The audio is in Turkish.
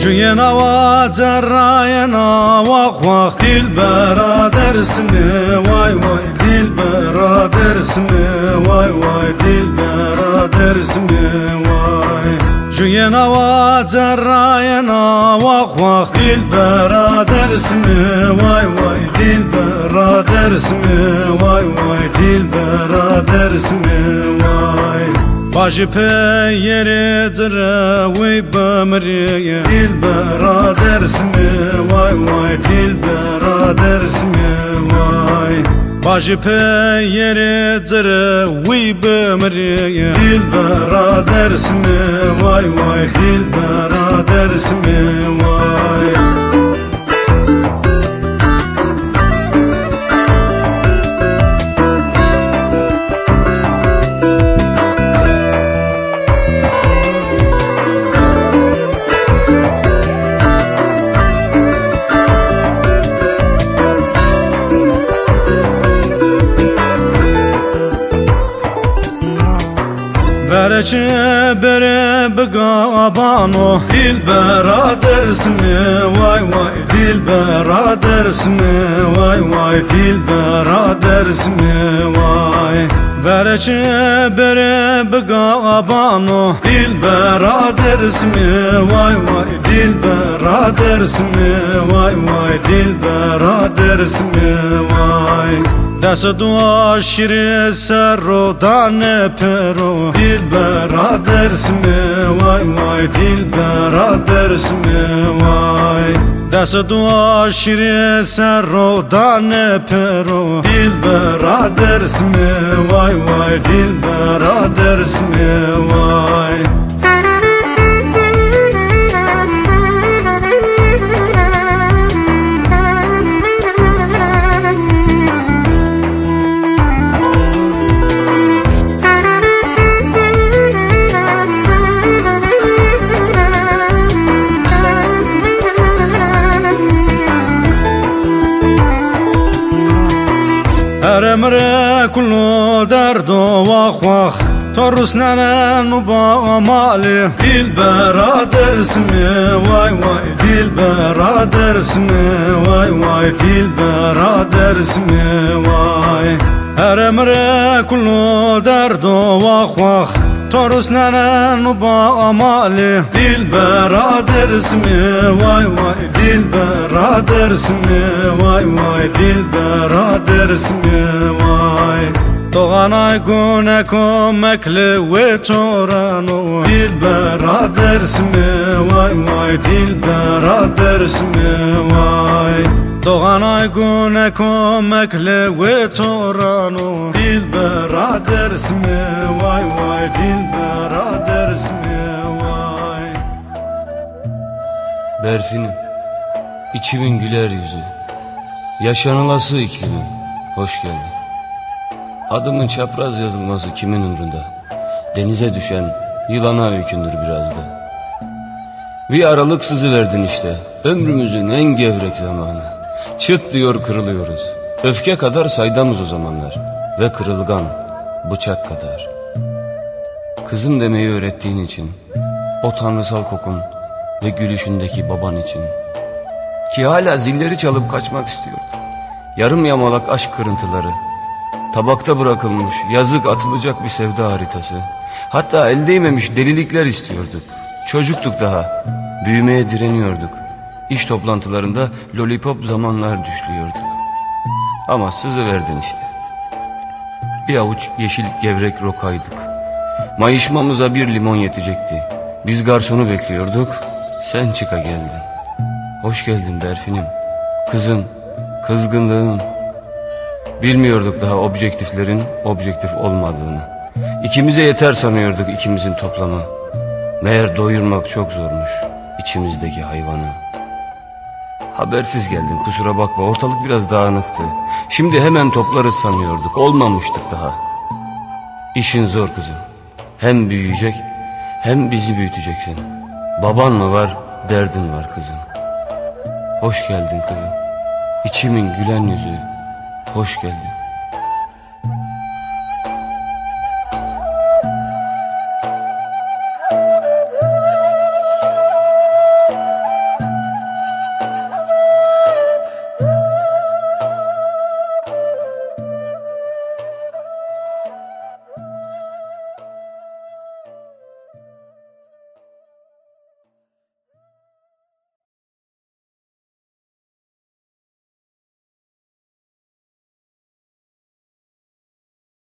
Juyena va cerrayena vah vah dilbera dersini vay vay dilbera dersini vay vay dilbera dersini vay. Juyena va cerrayena vah vah dilbera dersini vay vay dilbera dersini vay vay dilbera dersini vay. Başı peyeri cıra vay bamriye dilbera dersimi vay vay dilbera dersimi vay. Başı peyeri cıra vay bamriye dilbera dersimi vay vay dilbera dersimi vay. Verece bere begabano dilbera dersimi vay vay dilbera dersimi vay vay dilbera dersimi vay. Verece bere begabano dilbera dersimi vay vay dilbera dersimi vay vay dilbera dersimi vay. Dest dua şiri serro dane pero dilbera dersimi vay vay dilbera dersimi vay. Dest dua şiri serro dane pero dilbera dersimi vay vay dilbera dersimi vay. Emre kullu derdo vah vah torus nenen uba mali dilbera dersimi vay vay dilbera dersimi vay vay dilbera dersimi vay. Emre kullu derdo vah vah torus nenen uba mali dilbera dersimi vay vay dilbera dersimi vay vay dilbera dersimi vay. Doğanay güne komekli ve çorano dilbera dersimi vay vay dilbera dersimi vay. Doğanay güne komekli ve çorano dilbera dersimi vay vay dilbera dersimi vay. Berfinim, içimin güler yüzü, yaşanılası iklimim, hoş geldin. Adımın çapraz yazılması kimin umrunda? Denize düşen yılana öykündür biraz da. Bir aralık sızıverdin işte, ömrümüzün en gevrek zamanı. Çıt diyor kırılıyoruz, öfke kadar saydamız o zamanlar. Ve kırılgan, bıçak kadar. Kızım demeyi öğrettiğin için, o tanrısal kokun ve gülüşündeki baban için. Ki hala zilleri çalıp kaçmak istiyordu. Yarım yamalak aşk kırıntıları, tabakta bırakılmış yazık atılacak bir sevda haritası. Hatta el değmemiş delilikler istiyorduk. Çocuktuk daha, büyümeye direniyorduk. İş toplantılarında lollipop zamanlar düşlüyorduk. Ama sızıverdin işte. Bir avuç yeşil gevrek rokaydık. Mayışmamıza bir limon yetecekti. Biz garsonu bekliyorduk, sen çıka geldin. Hoş geldin Berfin'im, kızım, kızgınlığım. Bilmiyorduk daha objektiflerin objektif olmadığını. İkimize yeter sanıyorduk ikimizin toplamı. Meğer doyurmak çok zormuş içimizdeki hayvanı. Habersiz geldin, kusura bakma, ortalık biraz dağınıktı. Şimdi hemen toplarız sanıyorduk, olmamıştık daha. İşin zor kızım. Hem büyüyecek hem bizi büyüteceksin. Baban mı var, derdin var kızım. Hoş geldin kızım, İçimin gülen yüzü, hoş geldin.